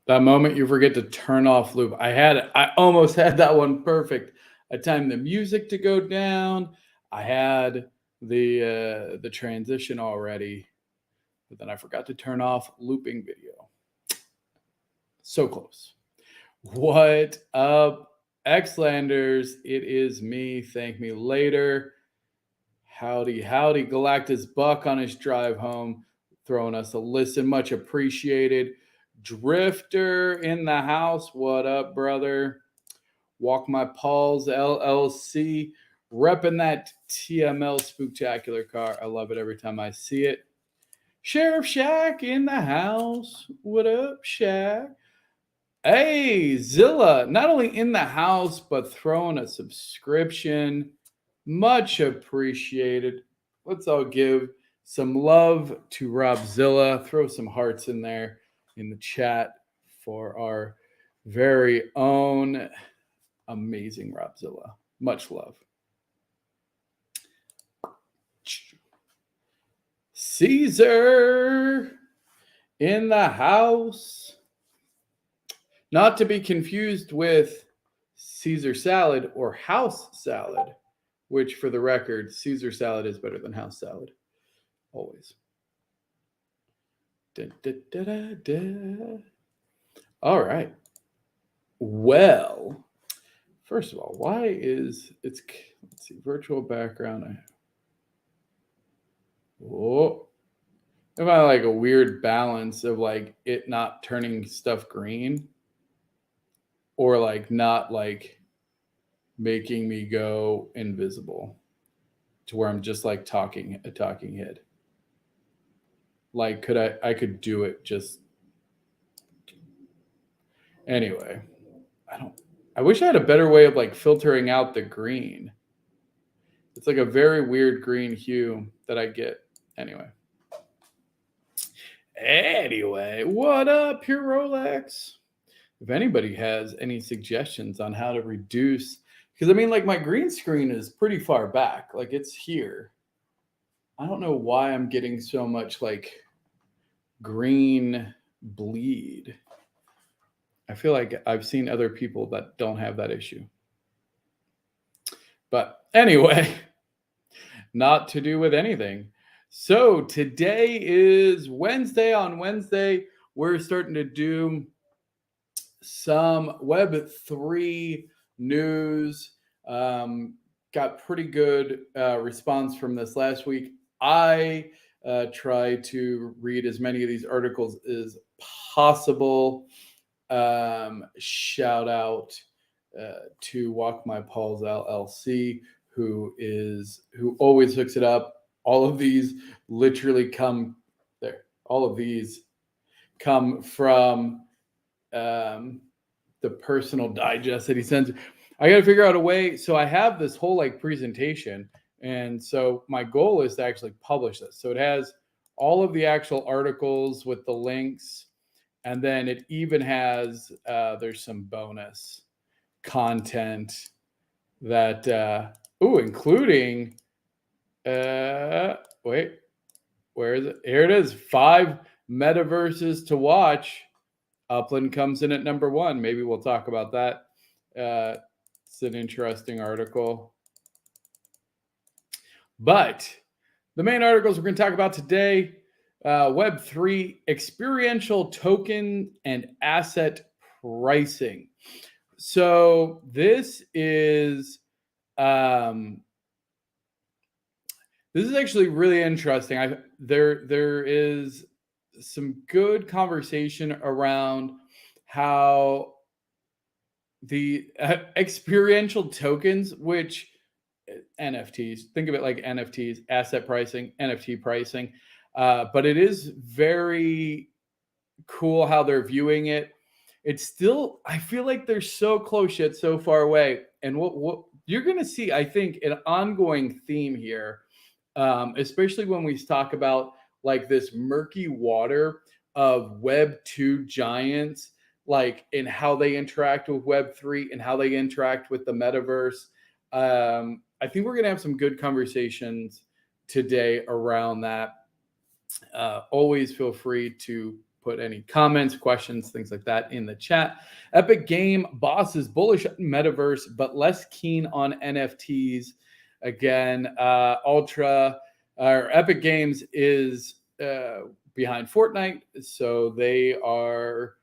That moment you forget to turn off loop. I almost had that one perfect. I timed the music to go down. I had the transition already, but then I forgot to turn off looping video. So close. What up, Xlanders? It is me. Thank me later. Howdy, howdy. Galactus Buck on his drive home, throwing us a listen. Much appreciated. Drifter in the house. What up, brother? Walk My Paws LLC. Repping that TML spooktacular car. I love it every time I see it. Sheriff Shack in the house. What up, Shack? Hey, Zilla, not only in the house, but throwing a subscription. Much appreciated. Let's all give some love to Robzilla. Throw some hearts in there in the chat for our very own amazing Robzilla. Much love. Caesar in the house. Not to be confused with Caesar salad or house salad, which, for the record, Caesar salad is better than house salad. Always. Da, da, da, da, da. All right. Well, first of all, why is it's, let's see, virtual background. Oh, am I like a weird balance of like it not turning stuff green or like not like making me go invisible to where I'm just like a talking head? Like, I could do it just anyway. I wish I had a better way of like filtering out the green. It's like a very weird green hue that I get. Anyway, what up, Pure Rolex? If anybody has any suggestions on how to reduce, because I mean, like my green screen is pretty far back, like it's here. I don't know why I'm getting so much like green bleed. I feel like I've seen other people that don't have that issue. But anyway, not to do with anything. So today is Wednesday. On Wednesday, we're starting to do some Web3 news. Got pretty good response from this last week. I try to read as many of these articles as possible. Shout out to Walk My Paws LLC, who always hooks it up. All of these literally come there. All of these come from the personal digest that he sends. I got to figure out a way. So I have this whole like presentation, and so my goal is to actually publish this. So it has all of the actual articles with the links, and then it even has there's some bonus content that including wait, where is it? Here it is. 5 metaverses to watch. Upland comes in at number 1. Maybe we'll talk about that. It's an interesting article. But the main articles we're going to talk about today, Web3, experiential token and asset pricing. So this is actually really interesting. There is some good conversation around how the experiential tokens, which NFTs, think of it like NFTs, asset pricing, NFT pricing, but it is very cool how they're viewing it. It's still, I feel like they're so close yet so far away. And what you're going to see, I think, an ongoing theme here, especially when we talk about like this murky water of Web 2 giants, like in how they interact with Web 3 and how they interact with the metaverse. I think we're going to have some good conversations today around that. Always feel free to put any comments, questions, things like that in the chat. Epic Game boss is bullish on metaverse, but less keen on NFTs. Again, Epic Games is behind Fortnite, so they are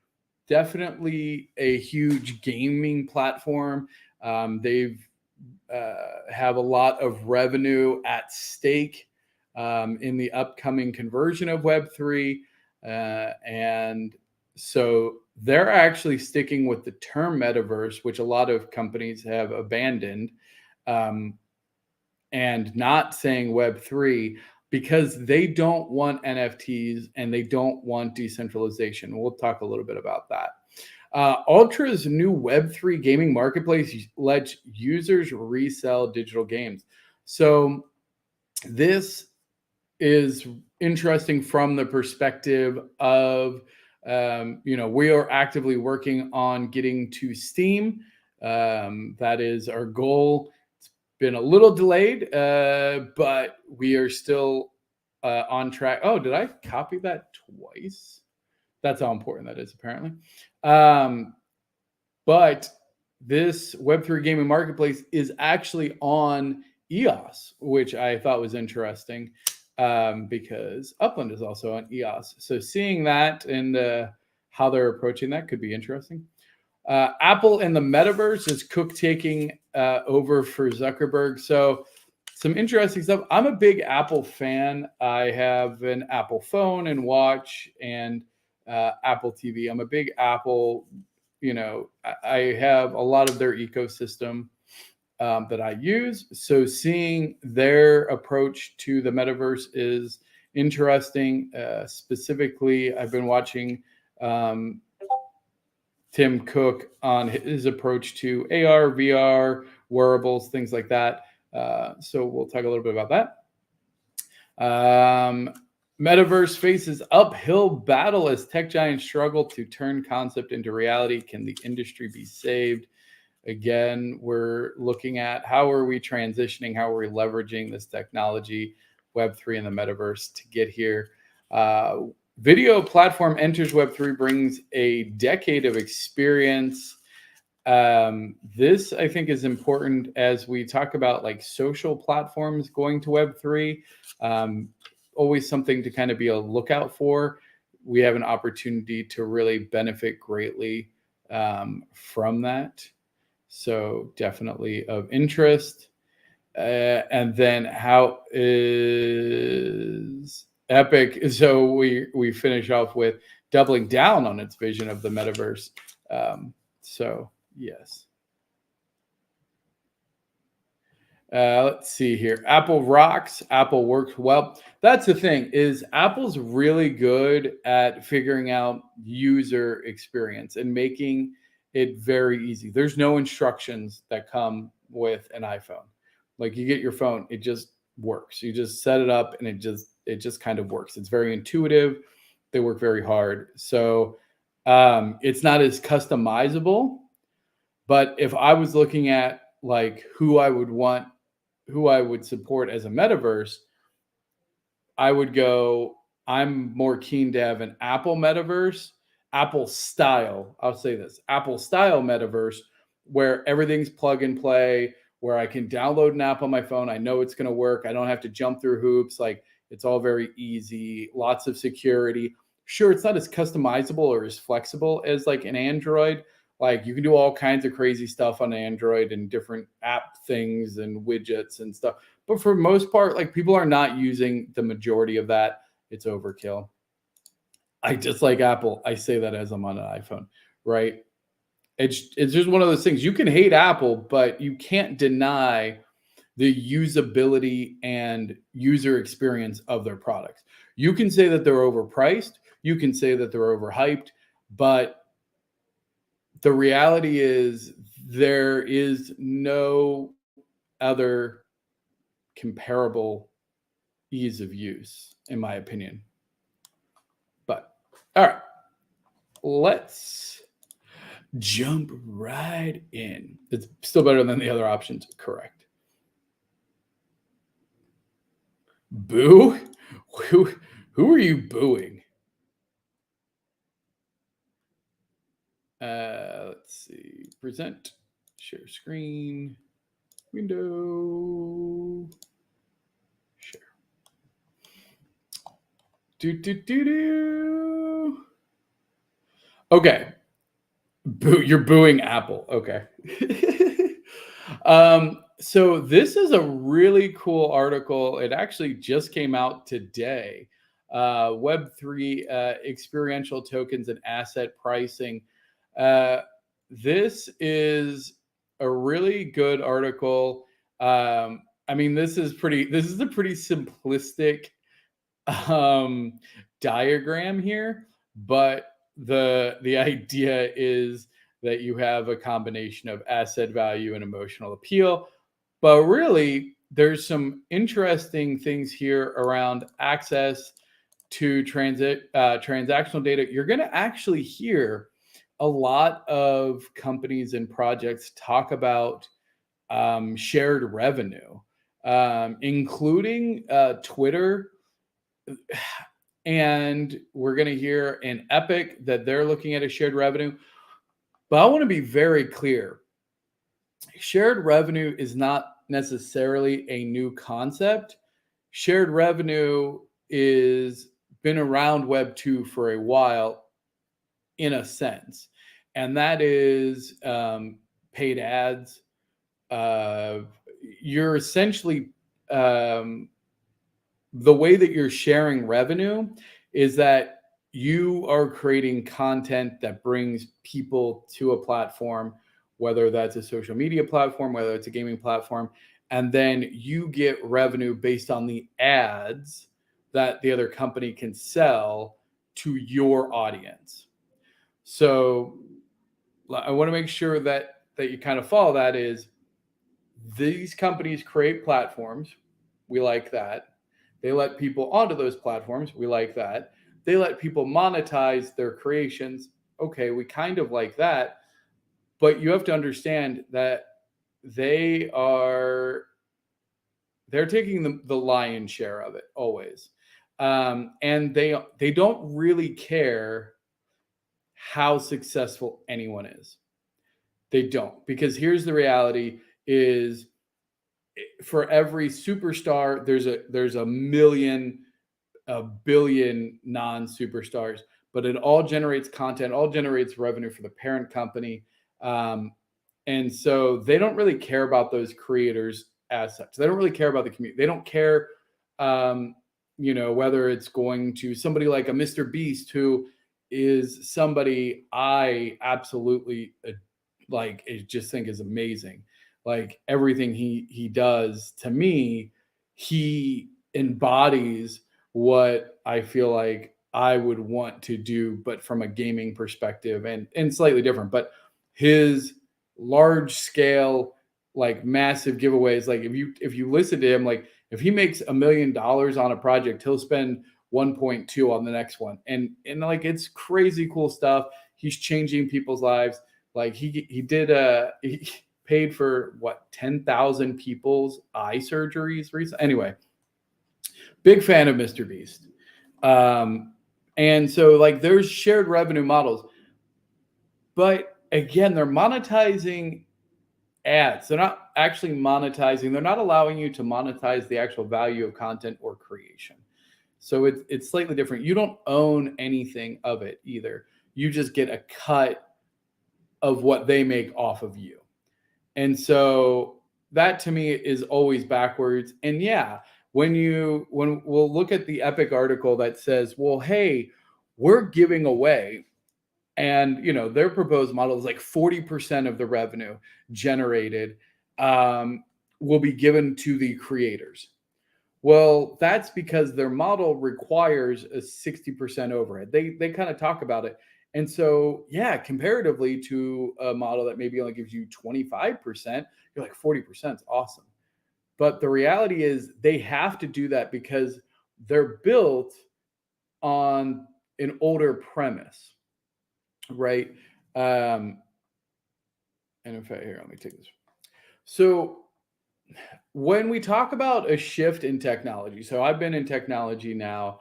definitely a huge gaming platform. They've have a lot of revenue at stake in the upcoming conversion of Web3. And so they're actually sticking with the term metaverse, which a lot of companies have abandoned, and not saying Web3 because they don't want NFTs and they don't want decentralization. We'll talk a little bit about that. Ultra's new Web3 gaming marketplace lets users resell digital games. So this is interesting from the perspective of, we are actively working on getting to Steam. That is our goal. been a little delayed, but we are still on track. Oh, did I copy that twice? That's how important that is, apparently. But this Web3 gaming marketplace is actually on EOS, which I thought was interesting because Upland is also on EOS. So seeing that and how they're approaching that could be interesting. Apple and the metaverse is Cook taking over for Zuckerberg. So some interesting stuff. I'm a big Apple fan. I have an Apple phone and watch and Apple TV. I'm a big Apple, I have a lot of their ecosystem that I use. So seeing their approach to the metaverse is interesting. Specifically, I've been watching Tim Cook on his approach to AR, VR, wearables, things like that. So we'll talk a little bit about that. Metaverse faces uphill battle as tech giants struggle to turn concept into reality. Can the industry be saved? Again, we're looking at how are we transitioning, how are we leveraging this technology, Web3 and the metaverse to get here. Video platform enters Web3, brings a decade of experience. This, I think, is important as we talk about like social platforms going to Web3. Always something to kind of be a lookout for. We have an opportunity to really benefit greatly from that. So definitely of interest. And then how is Epic? So we finish off with doubling down on its vision of the metaverse. So yes. Let's see here. Apple rocks. Apple works well. That's the thing is Apple's really good at figuring out user experience and making it very easy. There's no instructions that come with an iPhone. Like you get your phone, it just works. You just set it up and it just kind of works. It's very intuitive. They work very hard. So it's not as customizable. But if I was looking at like who I would support as a metaverse, I would go, I'm more keen to have an Apple metaverse, Apple style. I'll say this, Apple style metaverse where everything's plug and play, where I can download an app on my phone. I know it's going to work. I don't have to jump through hoops. Like it's all very easy, lots of security. Sure, it's not as customizable or as flexible as like an Android. Like you can do all kinds of crazy stuff on Android and different app things and widgets and stuff. But for the most part, like people are not using the majority of that. It's overkill. I just like Apple. I say that as I'm on an iPhone, right? It's just one of those things. You can hate Apple, but you can't deny the usability and user experience of their products. You can say that they're overpriced. You can say that they're overhyped, but the reality is there is no other comparable ease of use, in my opinion. But all right, let's jump right in. It's still better than the other options, correct? Boo? Who are you booing? Let's see. Present, share screen, window, share. Okay. You're booing Apple. Okay. So this is a really cool article. It actually just came out today. Web3 experiential tokens and asset pricing. This is a really good article. I mean, this is a pretty simplistic diagram here, but the idea is that you have a combination of asset value and emotional appeal. But really, there's some interesting things here around access to transactional data. You're going to actually hear a lot of companies and projects talk about shared revenue, including Twitter. And we're going to hear in Epic that they're looking at a shared revenue. But I want to be very clear. Shared revenue is not necessarily a new concept. Shared revenue is been around Web 2 for a while in a sense. And that is paid ads. You're essentially the way that you're sharing revenue is that you are creating content that brings people to a platform, whether that's a social media platform, whether it's a gaming platform, and then you get revenue based on the ads that the other company can sell to your audience. So I want to make sure that you kind of follow that. Is these companies create platforms. We like that. They let people onto those platforms. We like that. They let people monetize their creations. Okay, we kind of like that. But you have to understand that they're taking the lion's share of it always. And they don't really care how successful anyone is. They don't, because here's the reality is for every superstar, there's a billion non-superstars, but it all generates content, all generates revenue for the parent company. And so they don't really care about those creators as such. They don't really care about the community. They don't care, whether it's going to somebody like a Mr. Beast, who is somebody I absolutely like, I just think is amazing. Like everything he does, to me, he embodies what I feel like I would want to do, but from a gaming perspective and slightly different. But his large scale, like massive giveaways, like if you listen to him, like if he makes $1 million on a project, he'll spend 1.2 on the next one. And like it's crazy cool stuff. He's changing people's lives. Like he paid for 10,000 people's eye surgeries recently. Anyway, big fan of Mr. Beast. And so like there's shared revenue models, but again, they're monetizing ads. They're not actually monetizing. They're not allowing you to monetize the actual value of content or creation. So it's slightly different. You don't own anything of it either. You just get a cut of what they make off of you. And so that to me is always backwards. And yeah, when we'll look at the Epic article that says, well, hey, we're giving away, and their proposed model is like 40% of the revenue generated will be given to the creators. Well, that's because their model requires a 60% overhead. They kind of talk about it. And so, yeah, comparatively to a model that maybe only gives you 25%, you're like 40% is awesome. But the reality is they have to do that because they're built on an older premise, right? And in fact, here, let me take this. So when we talk about a shift in technology, so I've been in technology now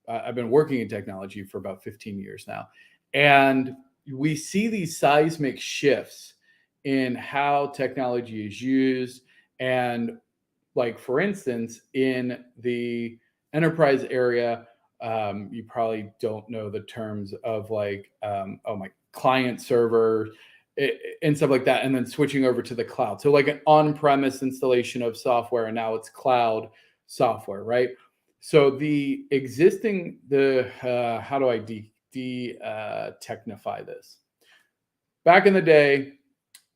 I've been working in technology for about 15 years now. And we see these seismic shifts in how technology is used. And like, for instance, in the enterprise area, you probably don't know the terms of like, client server and stuff like that, and then switching over to the cloud. So like an on-premise installation of software, and now it's cloud software, right? So the existing, how do I technify this? Back in the day,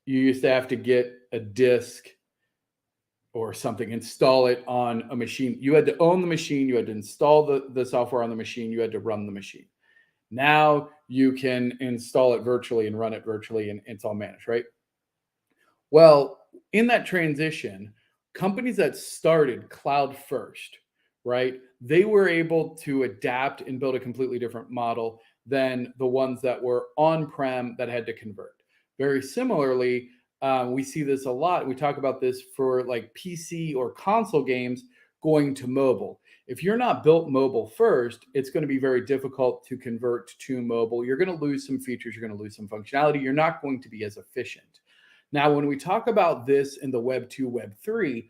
you used to have to get a disk or something, install it on a machine. You had to own the machine. You had to install the software on the machine. You had to run the machine. Now you can install it virtually and run it virtually, and it's all managed, right? Well, in that transition, companies that started cloud first, right, they were able to adapt and build a completely different model than the ones that were on-prem that had to convert. Very similarly, We see this a lot. We talk about this for like PC or console games going to mobile. If you're not built mobile first, it's going to be very difficult to convert to mobile. You're going to lose some features, you're going to lose some functionality. You're not going to be as efficient. Now, when we talk about this in the Web 2, Web 3,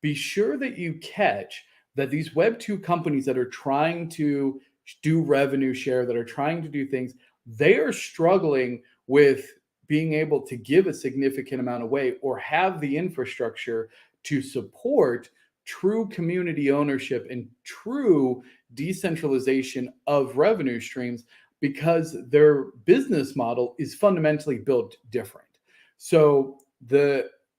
be sure that you catch that these Web 2 companies that are trying to do revenue share, that are trying to do things, they are struggling with being able to give a significant amount away or have the infrastructure to support true community ownership and true decentralization of revenue streams, because their business model is fundamentally built different. So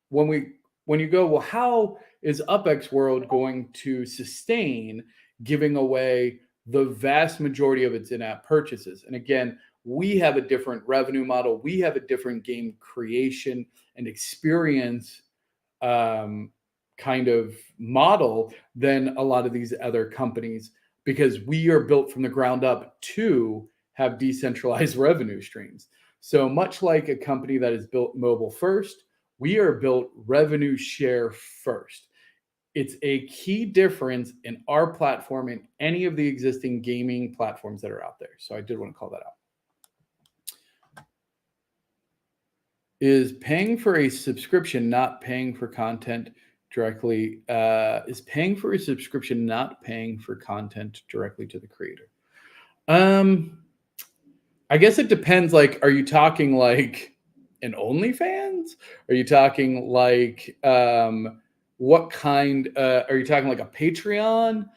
when you go, well, how is UpX World going to sustain giving away the vast majority of its in-app purchases? And again, we have a different revenue model. We have a different game creation and experience kind of model than a lot of these other companies, because we are built from the ground up to have decentralized revenue streams. So much like a company that is built mobile first, we are built revenue share first. It's a key difference in our platform and any of the existing gaming platforms that are out there. So I did want to call that out. Is paying for a subscription not paying for content directly? Is paying for a subscription not paying for content directly to the creator? I guess it depends. Like, are you talking like an OnlyFans? Are you talking like what kind? Are you talking like a Patreon?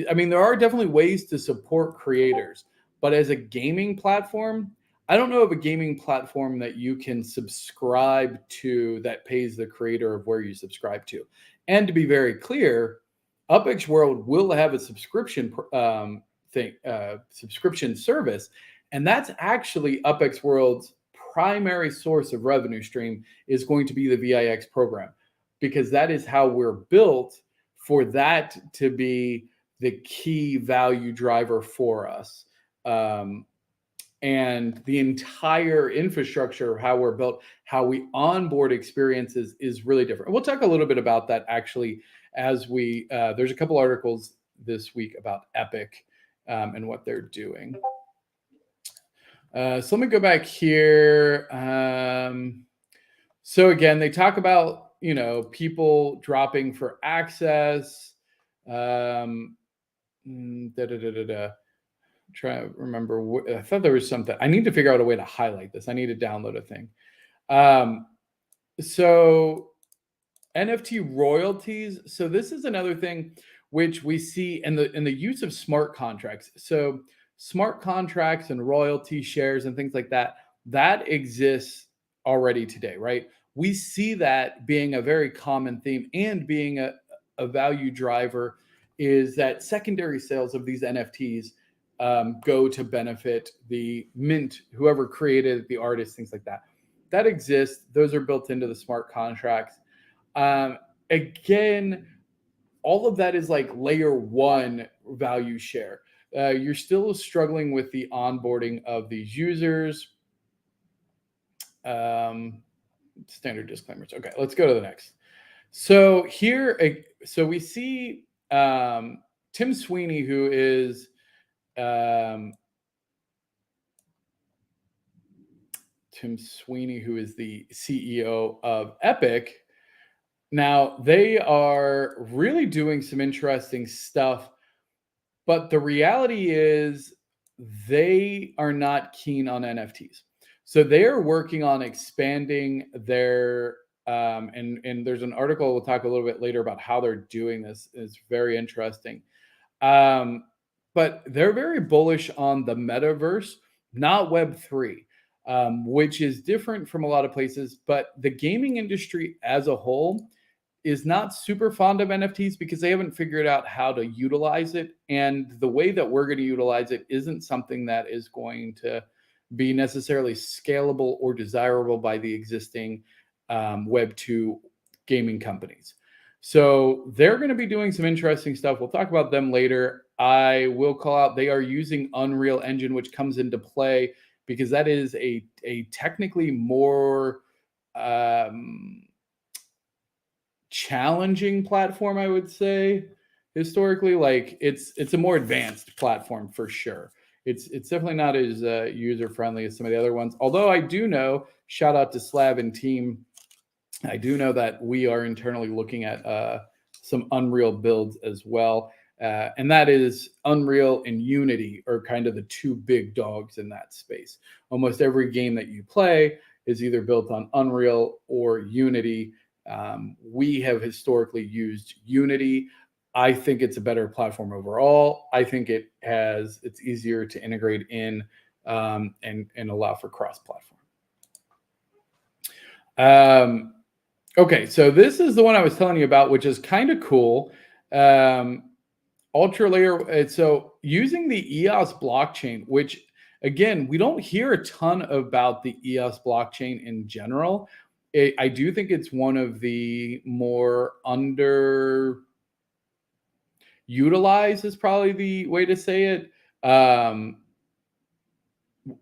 I mean, there are definitely ways to support creators, but as a gaming platform, I don't know of a gaming platform that you can subscribe to that pays the creator of where you subscribe to. And to be very clear, UpX World will have a subscription subscription service, and that's actually UpX World's primary source of revenue stream is going to be the VIX program, because that is how we're built for that to be the key value driver for us. And the entire infrastructure of how we're built, how we onboard experiences is really different. We'll talk a little bit about that actually as we, there's a couple articles this week about Epic and what they're doing. So let me go back here. So again, they talk about, you know, people dropping for access. Try to remember. I thought there was something. I need to figure out a way to highlight this. I need to download a thing. So NFT royalties. So this is another thing which we see in the use of smart contracts. So smart contracts and royalty shares and things like that, that exists already today, right? We see that being a very common theme and being a value driver, is that secondary sales of these NFTs go to benefit the mint, whoever created the artist, things like that. That exists. Those are built into the smart contracts. Again, all of that is like layer one value share. You're still struggling with the onboarding of these users. Standard disclaimers. Okay, let's go to the next. So here, so we see Tim Sweeney, who is the CEO of Epic. Now, they are really doing some interesting stuff, but the reality is they are not keen on NFTs. So they are working on expanding their, and there's an article we'll talk a little bit later about how they're doing this. It's very interesting. But they're very bullish on the metaverse, not Web3, which is different from a lot of places. But the gaming industry as a whole is not super fond of NFTs because they haven't figured out how to utilize it. And the way that we're going to utilize it isn't something that is going to be necessarily scalable or desirable by the existing Web 2 gaming companies. So they're going to be doing some interesting stuff. We'll talk about them later. I will call out they are using Unreal Engine, which comes into play because that is a technically more challenging platform, I would say. Historically, like it's a more advanced platform for sure. It's definitely not as user friendly as some of the other ones. Although I do know, shout out to Slav and team, I do know that we are internally looking at some Unreal builds as well. And that is Unreal and Unity are kind of the two big dogs in that space. Almost every game that you play is either built on Unreal or Unity. We have historically used Unity. I think it's a better platform overall. I think it's easier to integrate in and allow for cross-platform. Okay, so this is the one I was telling you about, which is kind of cool. Ultra layer. So using the EOS blockchain, which again, we don't hear a ton about the EOS blockchain in general. I do think it's one of the more underutilized is probably the way to say it.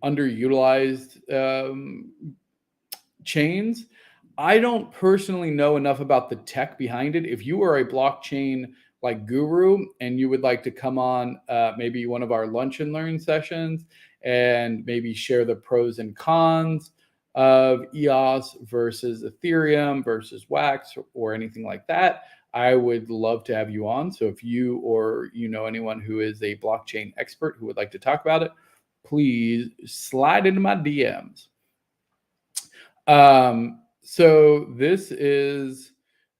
Underutilized chains. I don't personally know enough about the tech behind it. If you are a blockchain like guru and you would like to come on maybe one of our lunch and learn sessions and maybe share the pros and cons of EOS versus Ethereum versus Wax or anything like that, I would love to have you on. So if you or you know anyone who is a blockchain expert who would like to talk about it, please slide into my DMs. So this is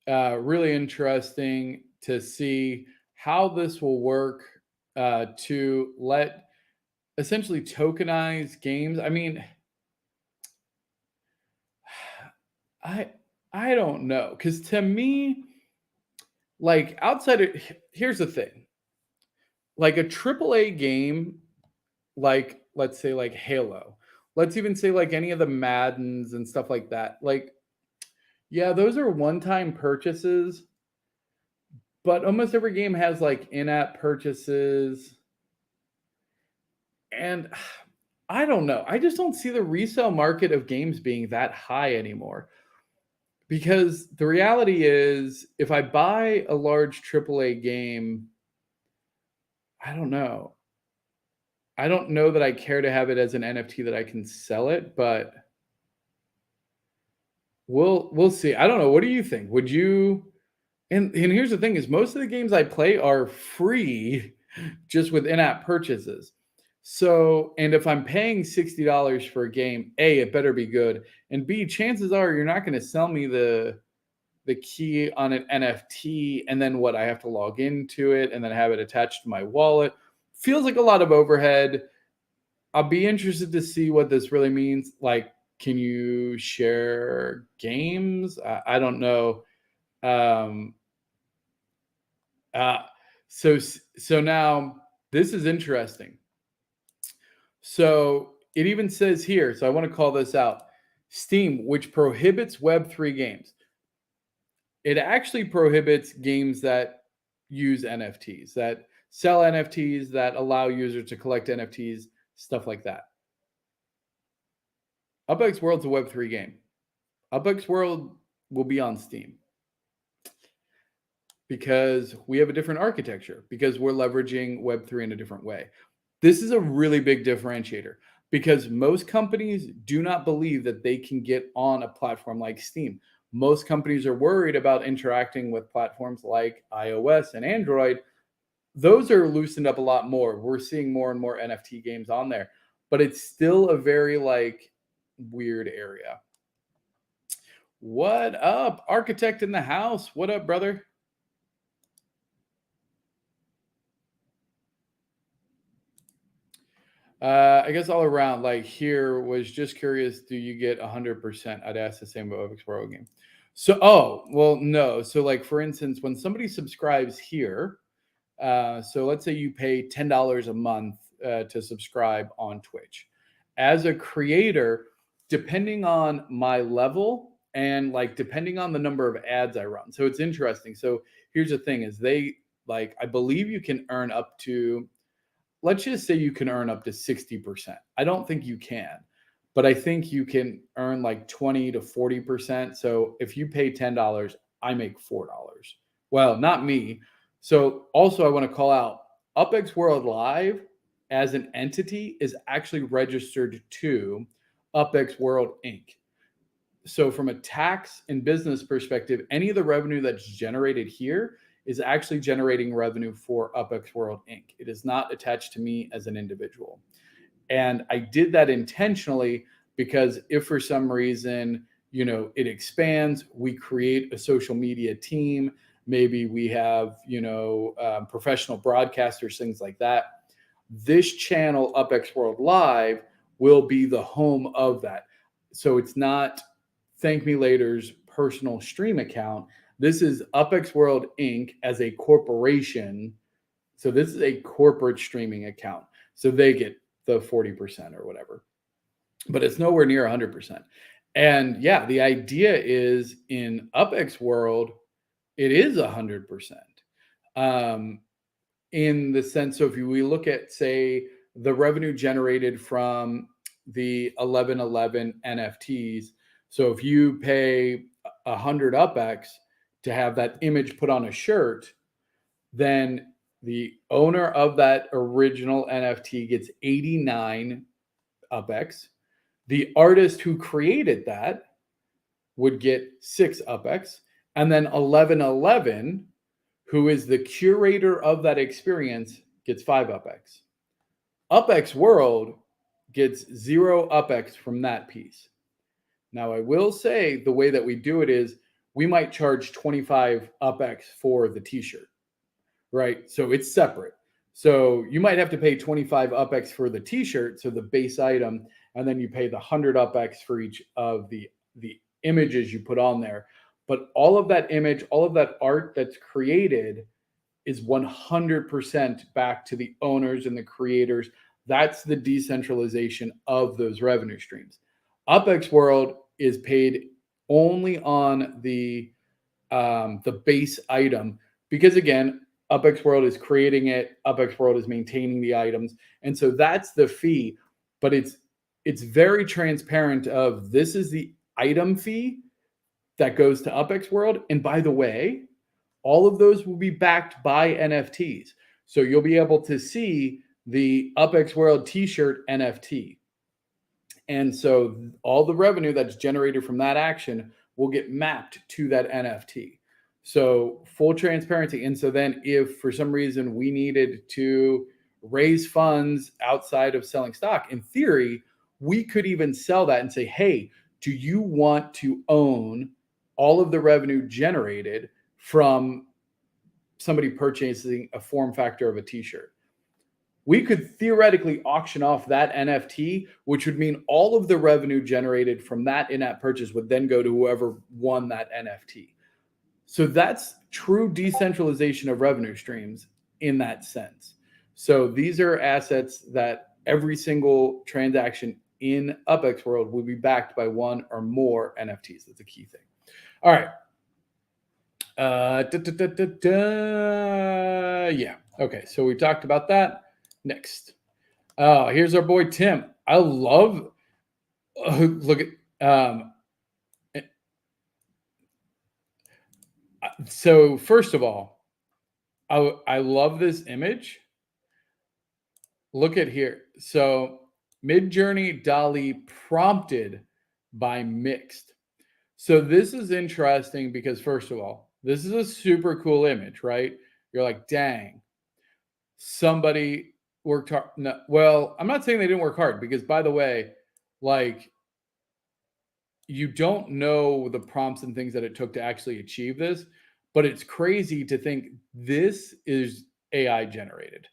really interesting to see how this will work to let essentially tokenize games. I mean, I don't know, because to me, like outside of, here's the thing, like a AAA game, like let's say like Halo, let's even say like any of the Maddens and stuff like that, like yeah, those are one-time purchases, but almost every game has like in-app purchases. And I don't know. I just don't see the resale market of games being that high anymore. Because the reality is, if I buy a large AAA game, I don't know. I don't know that I care to have it as an NFT that I can sell it, but we'll see. I don't know. What do you think? Would you? And here's the thing: is most of the games I play are free, just with in-app purchases. So, and if I'm paying $60 for a game, A, it better be good, and B, chances are you're not going to sell me the key on an NFT, and then what? I have to log into it and then have it attached to my wallet. Feels like a lot of overhead. I'll be interested to see what this really means. Like, can you share games? I don't know. Um, so now this is interesting. So it even says here, so I want to call this out, Steam, which prohibits Web3 games. It actually prohibits games that use NFTs, that sell NFTs, that allow users to collect NFTs, stuff like that. UPX World's a Web3 game. UPX World will be on Steam because we have a different architecture, because we're leveraging Web3 in a different way. This is a really big differentiator because most companies do not believe that they can get on a platform like Steam. Most companies are worried about interacting with platforms like iOS and Android. Those are loosened up a lot more. We're seeing more and more NFT games on there, but it's still a very like weird area. What up, architect in the house? What up, brother? I guess all around, like here was just curious, do you get 100%? I'd ask the same about UPX World game. So, oh, well, no. So like, for instance, when somebody subscribes here, so let's say you pay $10 a month to subscribe on Twitch. As a creator, depending on my level and like depending on the number of ads I run. So it's interesting. So here's the thing is they like, I believe you can earn up to, let's just say you can earn up to 60%. I don't think you can, but I think you can earn like 20 to 40%. So if you pay $10, I make $4. Well, not me. So also I want to call out UpX World Live as an entity is actually registered to UpX World Inc. So from a tax and business perspective, any of the revenue that's generated here is actually generating revenue for UpX World Inc. It is not attached to me as an individual. And I did that intentionally because if for some reason, it expands, we create a social media team, maybe we have, professional broadcasters, things like that. This channel, UpX World Live, will be the home of that. So it's not ThankMeLater's personal stream account. This is UpX World Inc. as a corporation. So this is a corporate streaming account. So they get the 40% or whatever, but it's nowhere near 100%. And yeah, the idea is in UpX World, it is 100%. In the sense of, if we look at, say, the revenue generated from the 1111 NFTs. So if you pay 100 UpX to have that image put on a shirt, then the owner of that original NFT gets 89 UpX. The artist who created that would get 6 UpX. And then 1111, who is the curator of that experience, gets 5 UpX. UpX World gets 0 UpX from that piece. Now, I will say the way that we do it is we might charge 25 UpX for the t-shirt, right? So it's separate. So you might have to pay 25 UpX for the t-shirt, so the base item, and then you pay the 100 UpX for each of the images you put on there. But all of that image, all of that art that's created is 100% back to the owners and the creators. That's the decentralization of those revenue streams. UpX World is paid only on the base item because, again, UpX World is creating it. UpX World is maintaining the items, and so that's the fee. But it's very transparent. Of this is the item fee that goes to UpX World, and by the way, all of those will be backed by NFTs. So you'll be able to see the UpX World t-shirt NFT. And so all the revenue that's generated from that action will get mapped to that NFT. So full transparency. And so then if for some reason we needed to raise funds outside of selling stock, in theory, we could even sell that and say, hey, do you want to own all of the revenue generated from somebody purchasing a form factor of a t-shirt? We could theoretically auction off that NFT, which would mean all of the revenue generated from that in-app purchase would then go to whoever won that NFT. So that's true decentralization of revenue streams in that sense. So these are assets that every single transaction in UpX World will be backed by one or more NFTs. That's a key thing. All right. Yeah. Okay. So we talked about that. Next. Here's our boy Tim. I love. Look at. So first of all, I love this image. Look at here. So Midjourney DALL-E prompted by Mixed. So this is interesting because, first of all, this is a super cool image, right? You're like, dang, somebody worked hard. No, well, I'm not saying they didn't work hard because, by the way, like, you don't know the prompts and things that it took to actually achieve this, but it's crazy to think this is AI generated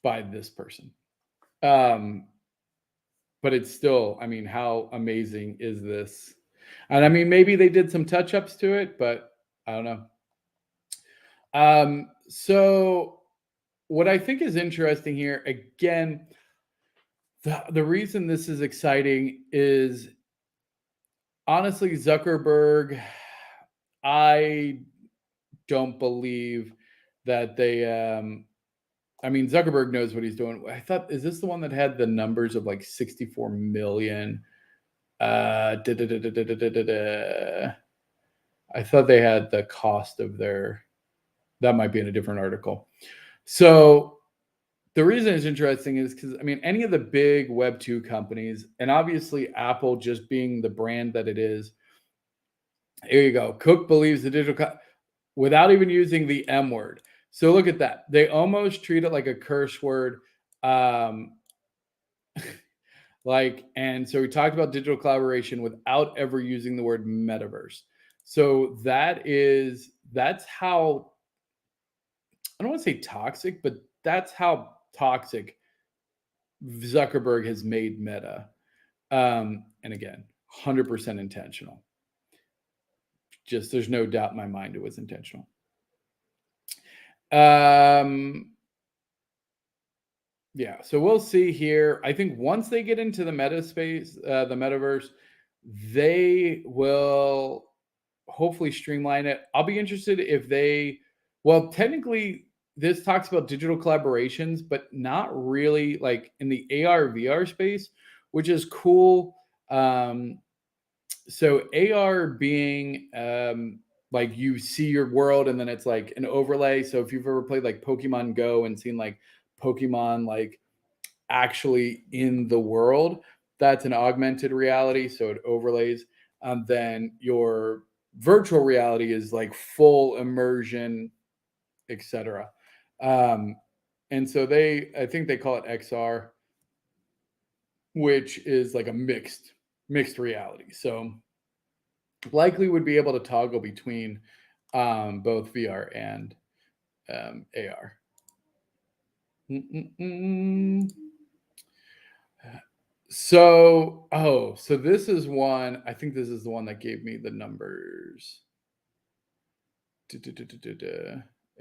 by this person. But it's still, I mean, how amazing is this? And I mean, maybe they did some touch-ups to it, but I don't know. So what I think is interesting here, again, the reason this is exciting is, honestly, Zuckerberg, I don't believe that they I mean, Zuckerberg knows what he's doing. I thought, is this the one that had the numbers of like 64 million? I thought they had the cost of their, that might be in a different article. So the reason it's interesting is because, I mean, any of the big Web 2 companies, and obviously Apple just being the brand that it is, here you go. Cook believes the without even using the M word. So look at that. They almost treat it like a curse word. And so we talked about digital collaboration without ever using the word metaverse. So that's how, I don't want to say toxic, but that's how toxic Zuckerberg has made Meta. And again, 100% intentional. Just there's no doubt in my mind it was intentional. Yeah, so we'll see here. I think once they get into the meta space, the metaverse, they will hopefully streamline it. I'll be interested if well, technically, this talks about digital collaborations, but not really like in the AR VR space, which is cool. So AR being like you see your world and then it's like an overlay. So if you've ever played like Pokemon Go and seen like Pokemon like actually in the world, that's an augmented reality. So it overlays. Then your virtual reality is like full immersion, etc. And so I think they call it XR, which is like a mixed reality. So likely would be able to toggle between both VR and AR. So this is one. I think this is the one that gave me the numbers.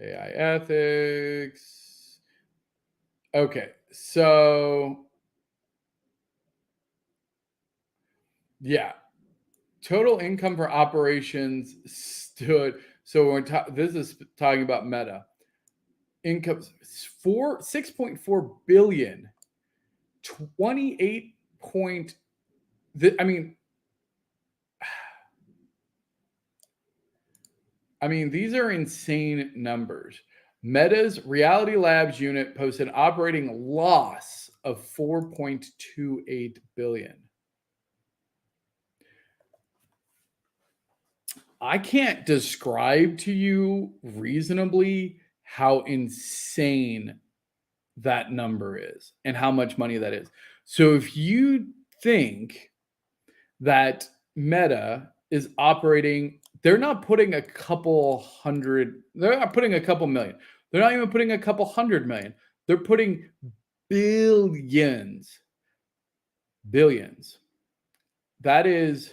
AI ethics. Okay, so yeah, total income for operations stood. So when this is talking about Meta income 6.4 billion, 28 point. I mean, these are insane numbers. Meta's Reality Labs unit posted an operating loss of 4.28 billion. I can't describe to you reasonably how insane that number is and how much money that is. So if you think that Meta is operating, they're not putting a couple hundred, they're not putting a couple million. They're not even putting a couple 100 million. They're putting billions. Billions. That is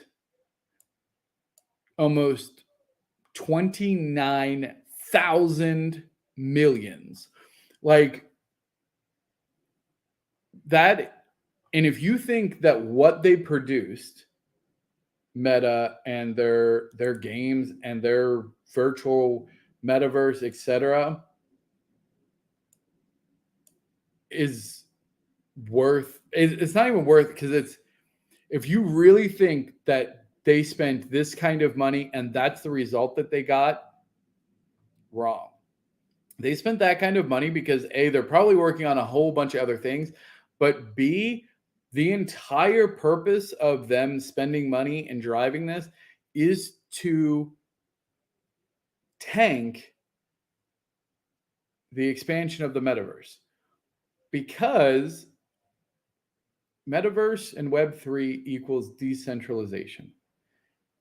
almost 29,000 millions. Like that. And if you think that what they produced, Meta and their games and their virtual metaverse, etc., is worth, it's not even worth, because it's, if you really think that they spent this kind of money and that's the result that they got, wrong. They spent that kind of money because A, they're probably working on a whole bunch of other things, but B, the entire purpose of them spending money and driving this is to tank the expansion of the metaverse, because metaverse and Web3 equals decentralization.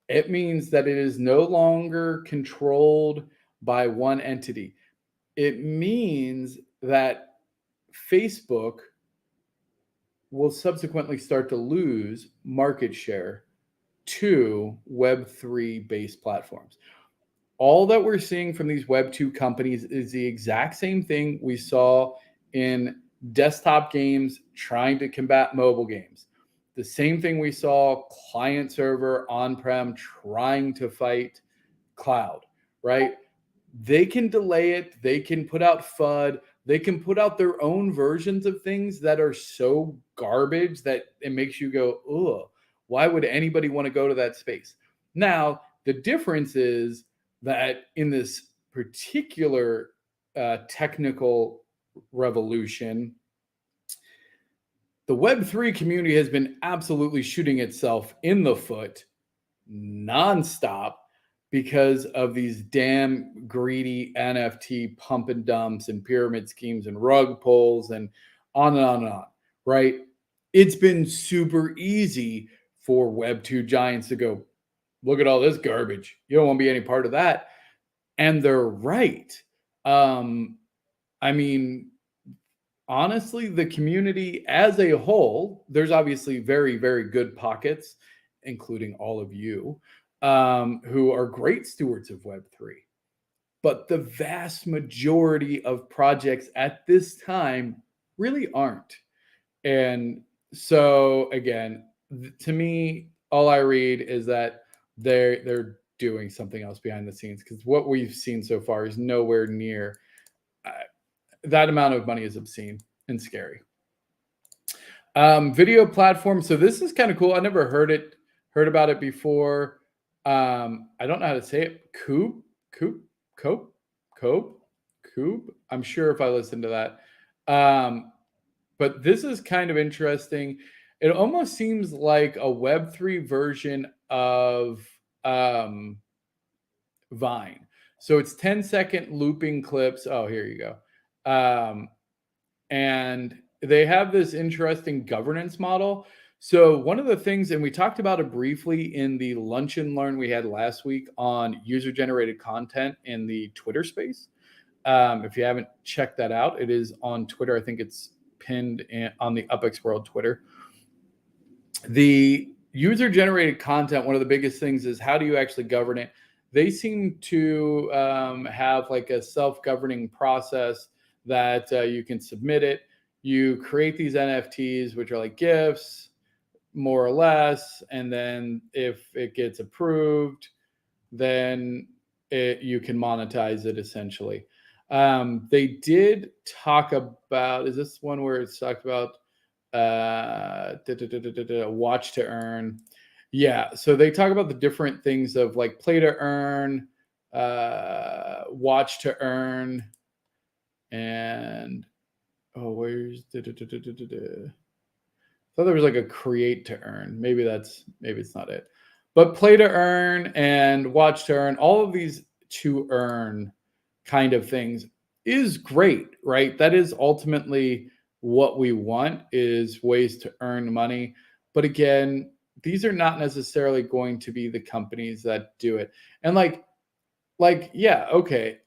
It means that it is no longer controlled by one entity. It means that Facebook will subsequently start to lose market share to Web3 based platforms. All that we're seeing from these Web2 companies is the exact same thing we saw in desktop games trying to combat mobile games. The same thing we saw client server on-prem trying to fight cloud, right? They can delay it. They can put out FUD. they can put out their own versions of things that are so garbage that it makes you go, ugh, why would anybody want to go to that space? Now, the difference is that in this particular technical revolution, the Web3 community has been absolutely shooting itself in the foot nonstop because of these damn greedy NFT pump and dumps and pyramid schemes and rug pulls and on and on and on, right? It's been super easy for Web2 giants to go, look at all this garbage. You don't want to be any part of that. And they're right. I mean, honestly, the community as a whole, there's obviously very, very good pockets, including all of you, who are great stewards of Web3. But the vast majority of projects at this time really aren't. And so, again, to me, all I read is that they're doing something else behind the scenes, because what we've seen so far is nowhere near that amount of money is obscene and scary. Video platform. So this is kind of cool. I never heard about it before. I don't know how to say it. Coop. I'm sure if I listen to that. But this is kind of interesting. It almost seems like a Web3 version of Vine. So it's 10-second looping clips. Oh, here you go. And they have this interesting governance model. So one of the things, and we talked about it briefly in the lunch and learn we had last week on user-generated content in the Twitter space. If you haven't checked that out, it is on Twitter. I think it's pinned on the UPX World Twitter. The user-generated content, one of the biggest things is how do you actually govern it? They seem to have like a self-governing process that you can submit it. You create these NFTs, which are like gifts, more or less. And then if it gets approved, then you can monetize it essentially. They did talk about, is this one where it's talked about watch to earn? Yeah, so they talk about the different things of like play to earn, watch to earn, and where's I thought there was like a create to earn. Maybe it's not it. But play to earn and watch to earn, all of these to earn kind of things is great, right? That is ultimately what we want, is ways to earn money. But again, these are not necessarily going to be the companies that do it. And yeah, okay,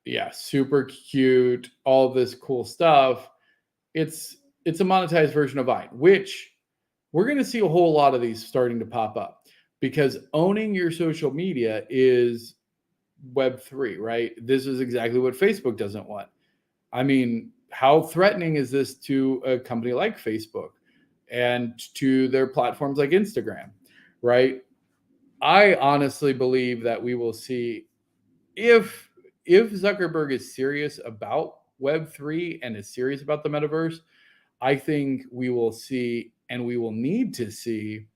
yeah, super cute, all this cool stuff. It's a monetized version of Vine, which we're going to see a whole lot of these starting to pop up, because owning your social media is Web3, right? This is exactly what Facebook doesn't want. I mean, how threatening is this to a company like Facebook and to their platforms like Instagram, right? I honestly believe that we will see, if Zuckerberg is serious about Web3 and is serious about the metaverse, I think we will see, and we will need to see,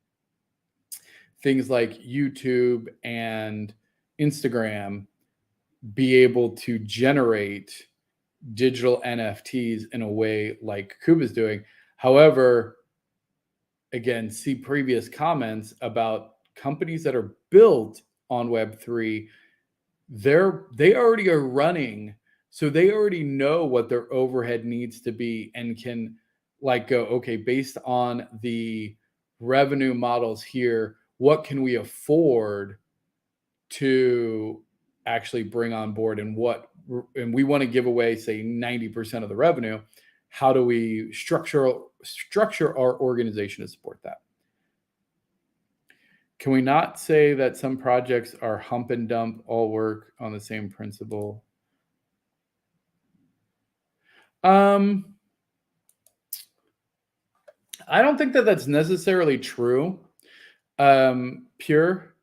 things like YouTube and Instagram be able to generate digital NFTs in a way like Coop is doing. However, again, see previous comments about companies that are built on Web3. They already are running, so they already know what their overhead needs to be and can go, okay, based on the revenue models here, what can we afford to actually bring on board, and we want to give away, say, 90% of the revenue. How do we structure our organization to support that? Can we not say that some projects are hump and dump, all work on the same principle? I don't think that that's necessarily true. Pure.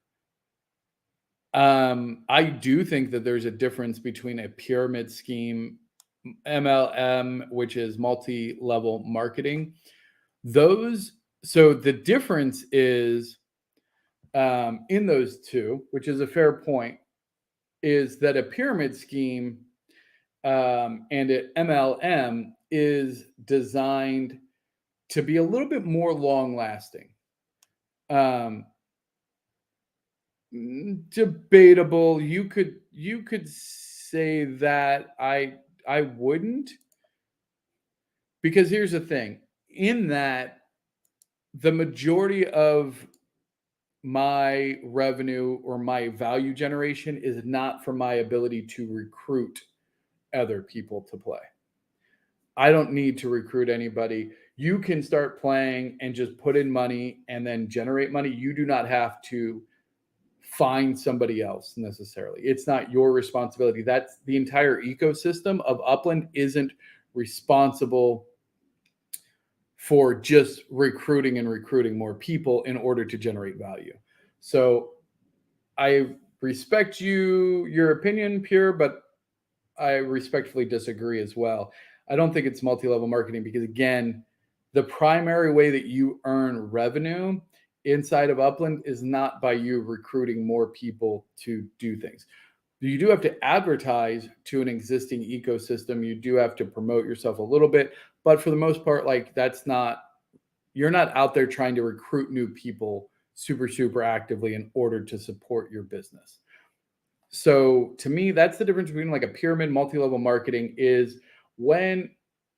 I do think that there's a difference between a pyramid scheme MLM, which is multi-level marketing. So the difference is in those two, which is a fair point, is that a pyramid scheme and an MLM is designed to be a little bit more long-lasting. Debatable. You could say that I wouldn't, because here's the thing. In that, the majority of my revenue or my value generation is not from my ability to recruit other people to play. I don't need to recruit anybody. You can start playing and just put in money and then generate money. You do not have to find somebody else necessarily. It's not your responsibility. That's the entire ecosystem of Upland isn't responsible for just recruiting more people in order to generate value. So I respect your opinion, Pure, but I respectfully disagree as well. I don't think it's multi-level marketing because, again, the primary way that you earn revenue inside of Upland is not by you recruiting more people to do things. You do have to advertise to an existing ecosystem. You do have to promote yourself a little bit, but for the most part, like you're not out there trying to recruit new people super actively in order to support your business. So to me, that's the difference between like a pyramid multi-level marketing is when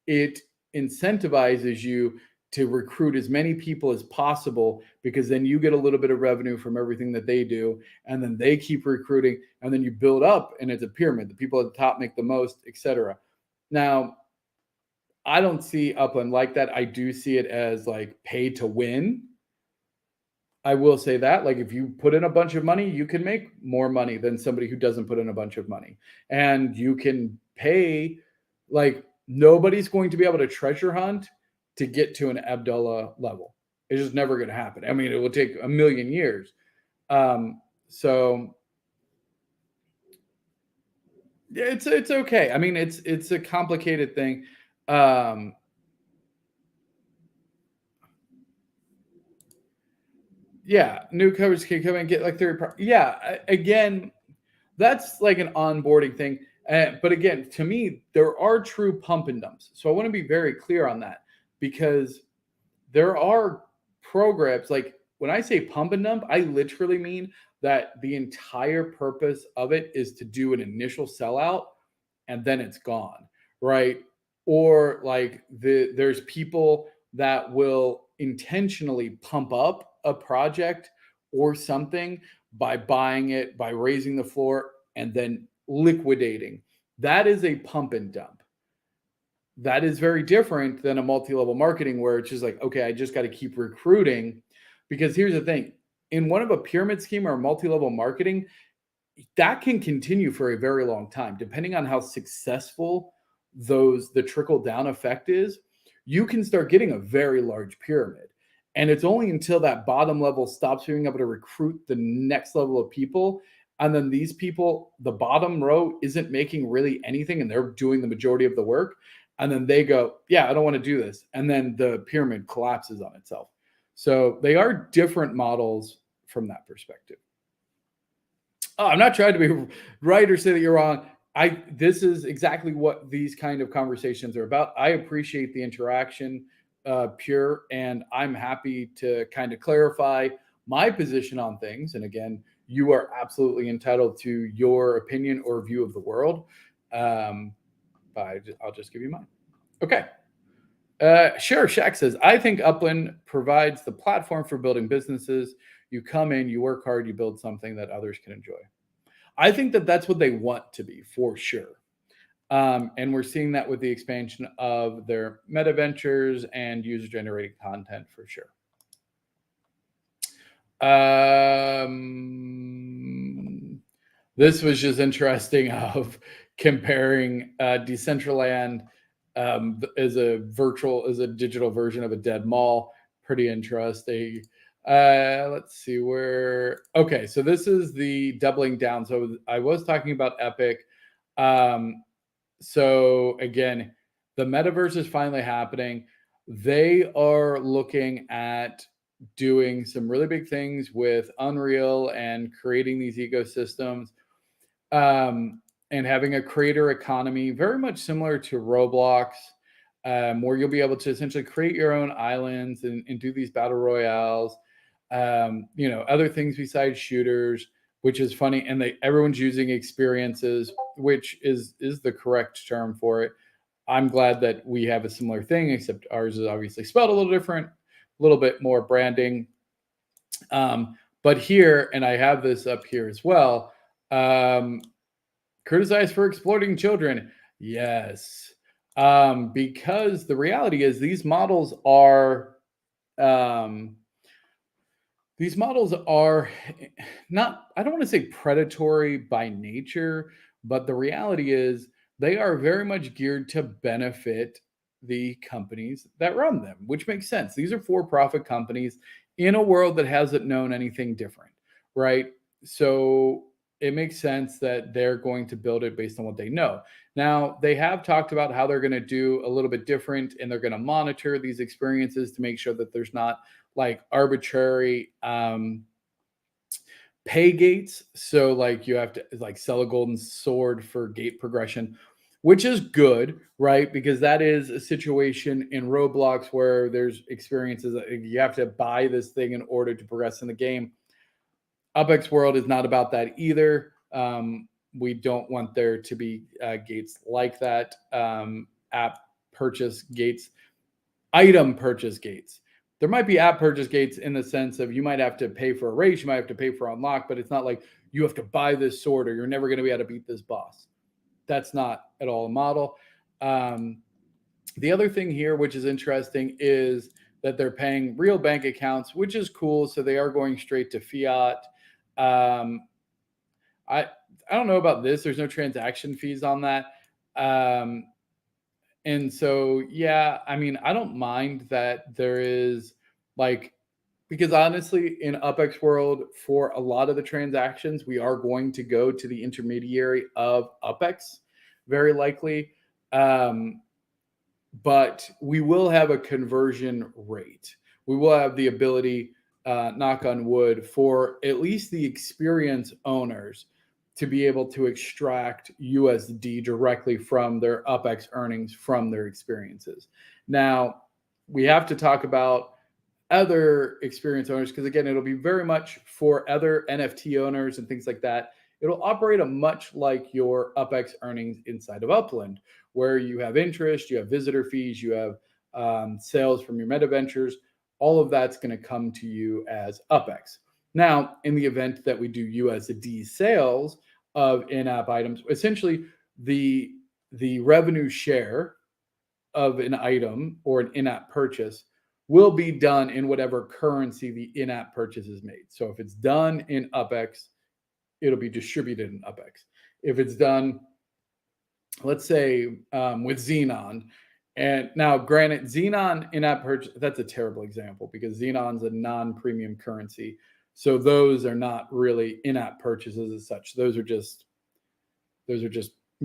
it incentivizes you to recruit as many people as possible, because then you get a little bit of revenue from everything that they do, and then they keep recruiting, and then you build up, and it's a pyramid. The people at the top make the most, etc. Now, I don't see Upland like that. I do see it as like pay to win. I will say that, like, if you put in a bunch of money, you can make more money than somebody who doesn't put in a bunch of money. And you can pay, like, nobody's going to be able to treasure hunt to get to an Abdullah level. It's just never going to happen. I mean, it will take a million years. So it's okay. I mean, it's a complicated thing. Yeah, newcomers can come and get like yeah, again, that's like an onboarding thing. But again, to me, there are true pump and dumps. So I want to be very clear on that, because there are programs like when I say pump and dump, I literally mean that the entire purpose of it is to do an initial sellout and then it's gone, right? Or like there's people that will intentionally pump up a project or something by buying it, by raising the floor and then liquidating. That is a pump and dump. That is very different than a multi-level marketing where it's just like, okay, I just got to keep recruiting. Because here's the thing, in one of a pyramid scheme or multi-level marketing, that can continue for a very long time, depending on how successful the trickle down effect is. You can start getting a very large pyramid. And it's only until that bottom level stops being able to recruit the next level of people. And then these people, the bottom row isn't making really anything and they're doing the majority of the work. And then they go, yeah, I don't want to do this. And then the pyramid collapses on itself. So they are different models from that perspective. Oh, I'm not trying to be right or say that you're wrong. This is exactly what these kind of conversations are about. I appreciate the interaction, Pure, and I'm happy to kind of clarify my position on things. And again, you are absolutely entitled to your opinion or view of the world. I'll just give you mine. Okay. Sure. Shaq says, I think Upland provides the platform for building businesses. You come in, you work hard, you build something that others can enjoy. I think that that's what they want to be, for sure. And we're seeing that with the expansion of their metaventures and user-generated content, for sure. This was just interesting of comparing Decentraland as a digital version of a dead mall. Pretty interesting. Let's see where. Okay, so this is the doubling down. So I was talking about Epic. So again, the metaverse is finally happening. They are looking at doing some really big things with Unreal and creating these ecosystems, and having a creator economy, very much similar to Roblox, where you'll be able to essentially create your own islands and do these battle royales, other things besides shooters, which is funny. And everyone's using experiences, which is the correct term for it. I'm glad that we have a similar thing, except ours is obviously spelled a little different, a little bit more branding. But here, and I have this up here as well, criticized for exploiting children. Yes. Because the reality is um, these models are not, I don't want to say predatory by nature, but the reality is they are very much geared to benefit the companies that run them, which makes sense. These are for-profit companies in a world that hasn't known anything different, right? So it makes sense that they're going to build it based on what they know. Now, they have talked about how they're going to do a little bit different, and they're going to monitor these experiences to make sure that there's not like arbitrary pay gates. So like you have to like sell a golden sword for gate progression, which is good, right? Because that is a situation in Roblox where there's experiences that you have to buy this thing in order to progress in the game. UPX World is not about that either. We don't want there to be gates like that. App purchase gates, item purchase gates. There might be app purchase gates in the sense of you might have to pay for a race, you might have to pay for unlock, but it's not like you have to buy this sword or you're never going to be able to beat this boss. That's not at all a model. The other thing here, which is interesting, is that they're paying real bank accounts, which is cool. So they are going straight to fiat. Um, I don't know about this. There's no transaction fees on that. And so, yeah, I mean, I don't mind that there is like, because honestly, in UpX World, for a lot of the transactions, we are going to go to the intermediary of UpX, very likely. But we will have a conversion rate. We will have the ability, knock on wood, for at least the experience owners to be able to extract USD directly from their UpX earnings from their experiences. Now, we have to talk about other experience owners because, again, it'll be very much for other NFT owners and things like that. It'll operate a much like your UpX earnings inside of Upland, where you have interest, you have visitor fees, you have sales from your metaventures. All of that's going to come to you as UpX. Now, in the event that we do USD sales of in-app items, essentially the revenue share of an item or an in-app purchase will be done in whatever currency the in-app purchase is made. So if it's done in UpX, it'll be distributed in UpX. If it's done, let's say, with Xenon, and now granted, Xenon in-app purchase, that's a terrible example because Xenon's a non-premium currency. So those are not really in-app purchases as such. Those are just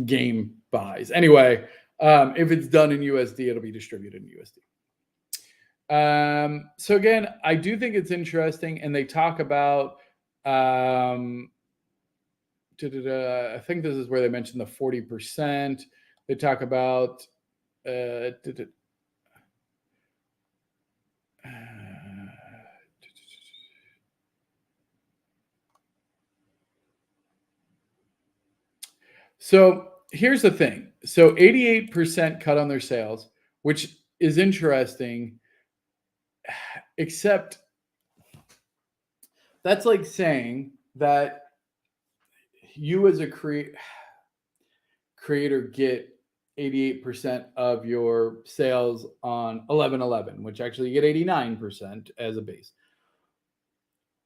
game buys. Anyway, if it's done in USD, it'll be distributed in USD. So again, I do think it's interesting, and they talk about, I think this is where they mentioned the 40%. They talk about, so here's the thing. So 88% cut on their sales, which is interesting, except that's like saying that you as a creator get 88% of your sales on 11/11, which actually you get 89% as a base.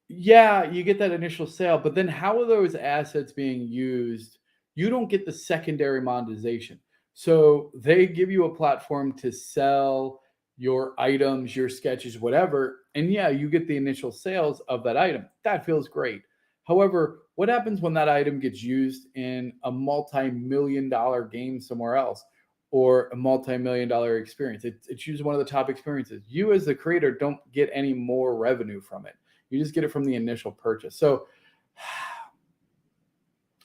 Yeah, you get that initial sale, but then how are those assets being used? You don't get the secondary monetization. So they give you a platform to sell your items, your sketches, whatever. And yeah, you get the initial sales of that item. That feels great. However, What happens when that item gets used in a multi-million-dollar game somewhere else, or a multi-million-dollar experience? It's used one of the top experiences. You as the creator don't get any more revenue from it. You just get it from the initial purchase. So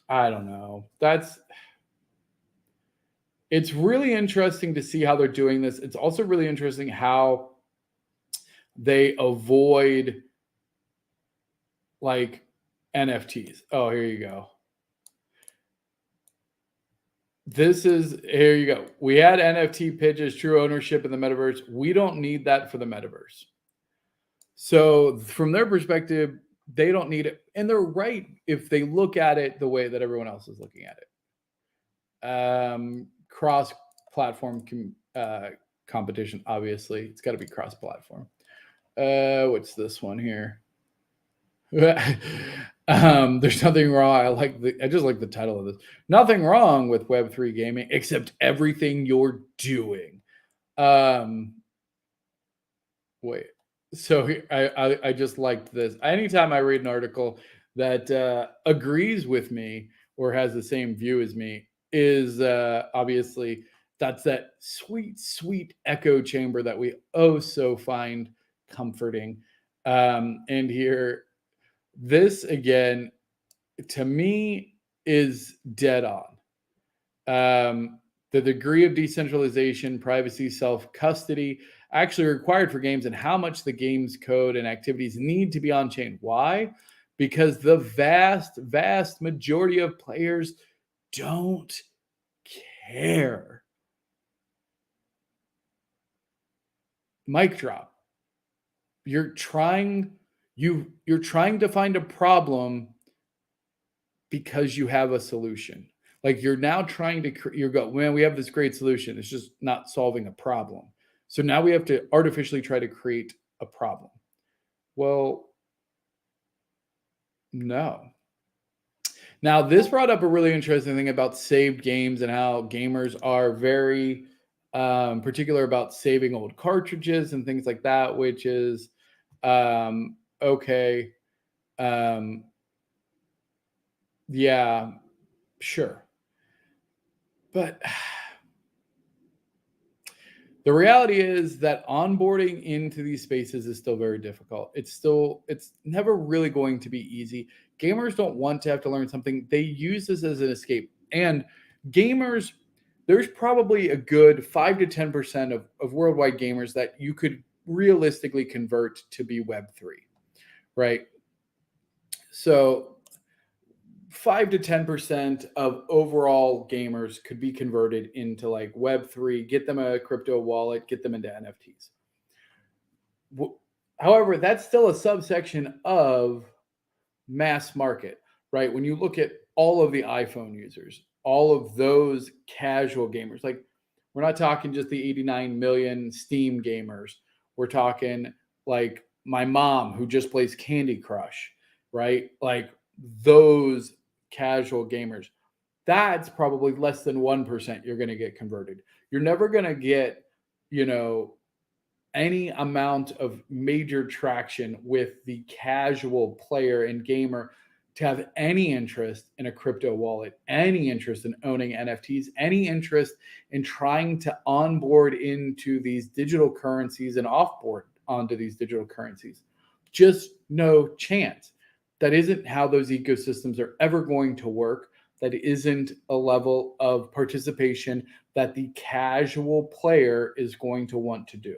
I don't know. It's really interesting to see how they're doing this. It's also really interesting how they avoid like NFTs. Oh, here you go. Here you go. We had NFT pitches, true ownership in the metaverse. We don't need that for the metaverse. So from their perspective, they don't need it. And they're right if they look at it the way that everyone else is looking at it. Cross-platform competition, obviously. It's got to be cross-platform. What's this one here? There's nothing wrong. I just like the title of this. Nothing wrong with web3 gaming except everything you're doing. Wait. So I just liked this. Anytime I read an article that agrees with me or has the same view as me is obviously that's that sweet, sweet echo chamber that we so find comforting. And here, this again, to me, is dead on. The degree of decentralization, privacy, self-custody actually required for games and how much the game's code and activities need to be on chain. Why? Because the vast, vast majority of players don't care. Mic drop. You're trying to find a problem because you have a solution. Like you're now trying to man, we have this great solution. It's just not solving a problem. So now we have to artificially try to create a problem. Well, no. Now, this brought up a really interesting thing about saved games and how gamers are very particular about saving old cartridges and things like that, which is okay. Yeah, sure. But the reality is that onboarding into these spaces is still very difficult. It's never really going to be easy. Gamers don't want to have to learn something. They use this as an escape. And gamers, there's probably a good 5 to 10% of worldwide gamers that you could realistically convert to be Web3, right? So 5 to 10% of overall gamers could be converted into like Web3, get them a crypto wallet, get them into NFTs. However, that's still a subsection of mass market, right? When you look at all of the iPhone users, all of those casual gamers, like we're not talking just the 89 million Steam gamers. We're talking like my mom who just plays Candy Crush, right? Like those casual gamers, that's probably less than 1% you're going to get converted. You're never going to get, any amount of major traction with the casual player and gamer to have any interest in a crypto wallet, any interest in owning NFTs, any interest in trying to onboard into these digital currencies and offboard onto these digital currencies. Just no chance. That isn't how those ecosystems are ever going to work. That isn't a level of participation that the casual player is going to want to do.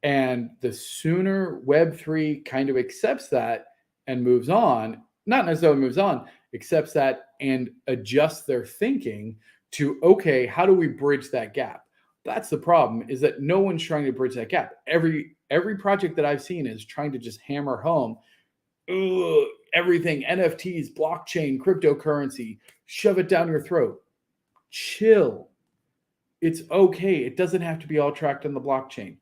And the sooner Web3 kind of accepts that and moves on, not necessarily moves on, accepts that and adjusts their thinking to, okay, how do we bridge that gap? That's the problem, is that no one's trying to bridge that gap. Every project that I've seen is trying to just hammer home, everything, NFTs, blockchain, cryptocurrency, shove it down your throat. Chill. It's okay. It doesn't have to be all tracked on the blockchain.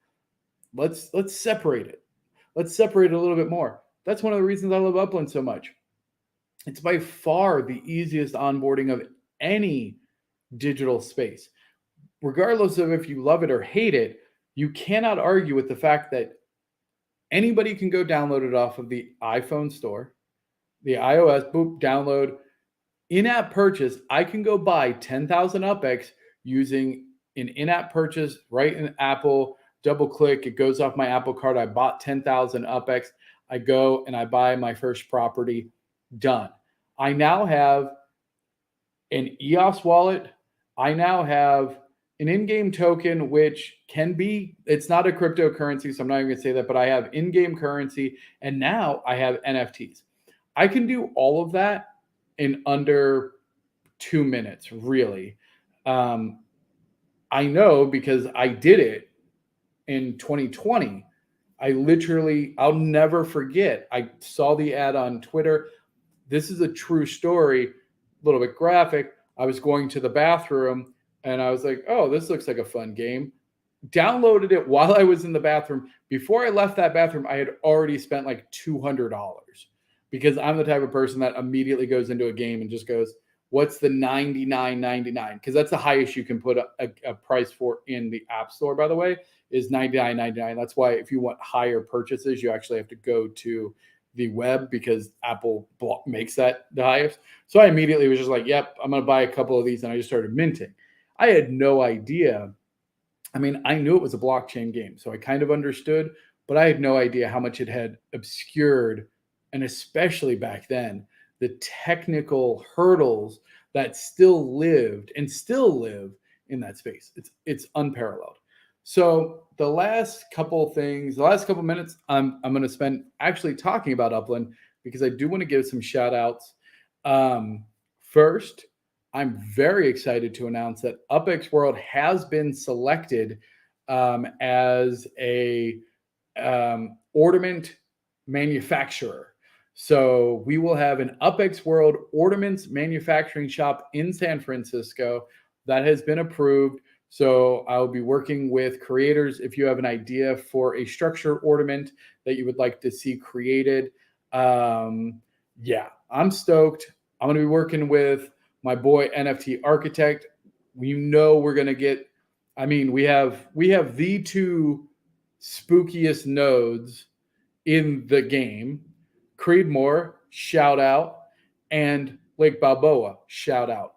Let's separate it. Let's separate it a little bit more. That's one of the reasons I love Upland so much. It's by far the easiest onboarding of any digital space. Regardless of if you love it or hate it, you cannot argue with the fact that anybody can go download it off of the iPhone store. the iOS, boop, download. In-app purchase, I can go buy 10,000 UpX using an in-app purchase right in Apple. Double click, it goes off my Apple card. I bought 10,000 UpX. I go and I buy my first property. Done. I now have an EOS wallet. I now have an in-game token, which can be, it's not a cryptocurrency, so I'm not even going to say that, but I have in-game currency, and now I have NFTs. I can do all of that in under 2 minutes, really. I know because I did it in 2020. I'll never forget. I saw the ad on Twitter. This is a true story, a little bit graphic. I was going to the bathroom and I was like, oh, this looks like a fun game. Downloaded it while I was in the bathroom. Before I left that bathroom, I had already spent like $200 because I'm the type of person that immediately goes into a game and just goes, what's the $99.99? Because that's the highest you can put a price for in the App Store, by the way, is $99.99. That's why if you want higher purchases, you actually have to go to the web because Apple makes that the highest. So I immediately was just like, yep, I'm going to buy a couple of these. And I just started minting. I had no idea. I mean, I knew it was a blockchain game, so I kind of understood, but I had no idea how much it had obscured, and especially back then, the technical hurdles that still lived and still live in that space. It's unparalleled. So the last couple minutes, I'm going to spend actually talking about Upland because I do want to give some shout outs. First, I'm very excited to announce that UPX World has been selected as a ornament manufacturer. So we will have an UPX World ornaments manufacturing shop in San Francisco that has been approved. So I'll be working with creators. If you have an idea for a structure ornament that you would like to see created, yeah, I'm stoked. I'm going to be working with my boy NFT Architect. We know we're going to get, I mean, we have the two spookiest nodes in the game. Creedmoor, shout out, and Lake Balboa, shout out.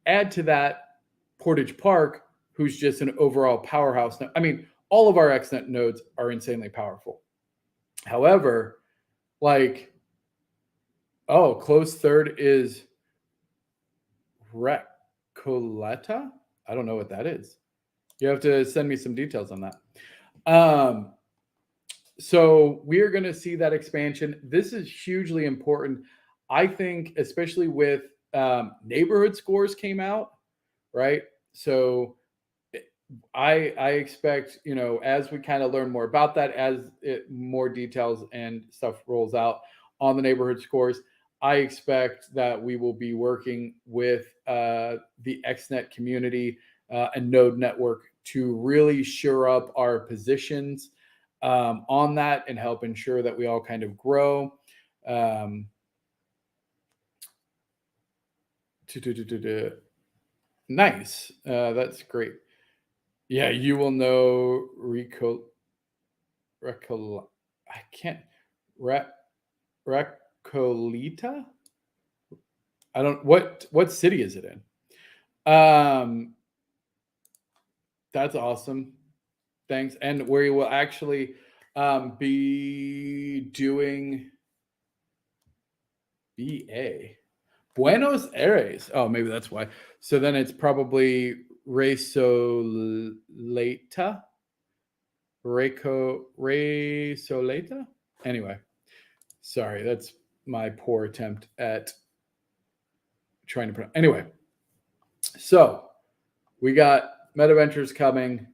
Add to that Portage Park, who's just an overall powerhouse. I mean, all of our XNet nodes are insanely powerful. However, like, oh, close third is Recoleta. I don't know what that is. You have to send me some details on that. So we are going to see that expansion. This is hugely important. I think, especially with neighborhood scores came out, right? So I expect, as we kind of learn more about that, as more details and stuff rolls out on the neighborhood scores, I expect that we will be working with the XNet community and Node Network to really shore up our positions on that and help ensure that we all kind of grow. Nice. That's great. Yeah, you will know I can't. Recoleta? I don't, what city is it in? That's awesome. Thanks. And we will actually be doing BA. Buenos Aires. Oh, maybe that's why. So then it's probably Resoleta. Resoleta? Anyway, sorry, that's my poor attempt at trying to pronounce. Anyway, so we got metaventures coming.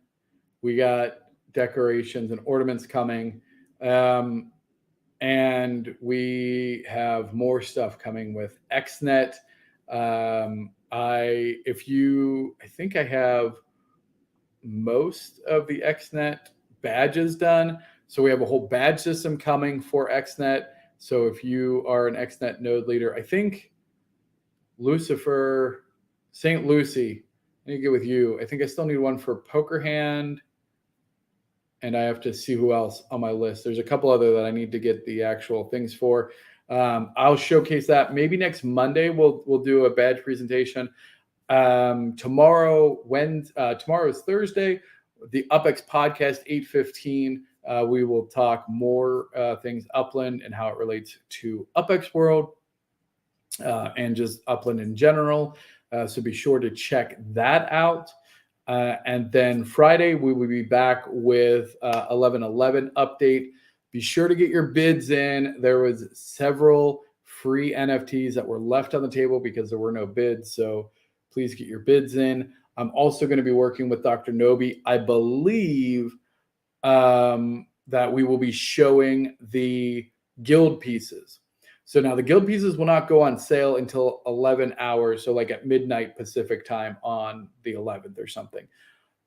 We got decorations and ornaments coming. And we have more stuff coming with XNet. I think I have most of the XNet badges done. So we have a whole badge system coming for XNet. So if you are an XNet node leader, I think Lucifer, St. Lucy, I need to get with you. I think I still need one for Poker Hand. And I have to see who else on my list. There's a couple other that I need to get the actual things for. I'll showcase that. Maybe next Monday we'll do a badge presentation. Tomorrow is Thursday. The UPX podcast 8:15. We will talk more things Upland and how it relates to UPX World and just Upland in general. So be sure to check that out. And then Friday, we will be back with 11:11 update. Be sure to get your bids in. There was several free NFTs that were left on the table because there were no bids. So please get your bids in. I'm also going to be working with Dr. Nobi. I believe that we will be showing the guild pieces. So now the guild pieces will not go on sale until 11 hours. So like at midnight Pacific time on the 11th or something.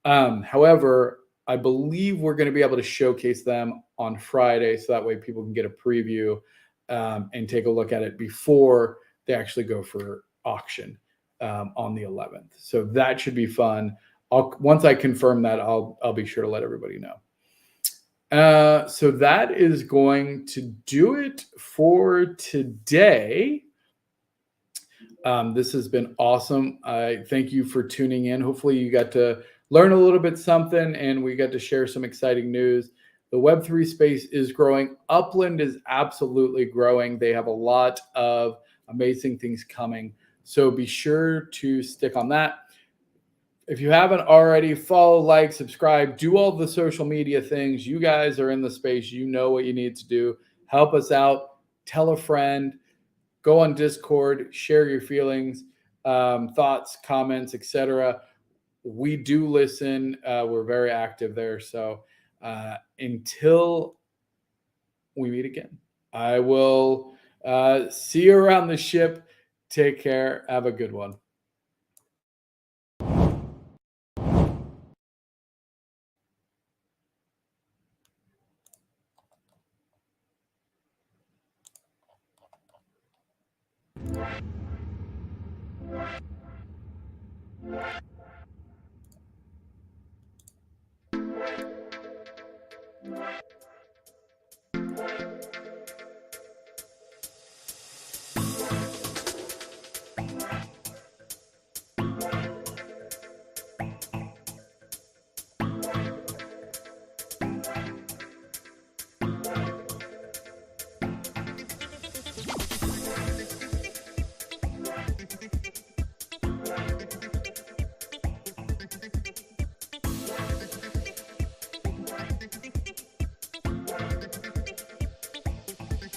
However, I believe we're going to be able to showcase them on Friday. So that way people can get a preview and take a look at it before they actually go for auction on the 11th. So that should be fun. Once I confirm that, I'll be sure to let everybody know. So that is going to do it for today. This has been awesome. I thank you for tuning in. Hopefully you got to learn a little bit something and we got to share some exciting news. The Web3 space is growing. Upland is absolutely growing. They have a lot of amazing things coming. So be sure to stick on that. If you haven't already, follow, like, subscribe, do all the social media things. You guys are in the space. You know what you need to do. Help us out. Tell a friend. Go on Discord. Share your feelings, thoughts, comments, etc. We do listen. We're very active there. So until we meet again, I will see you around the ship. Take care. Have a good one.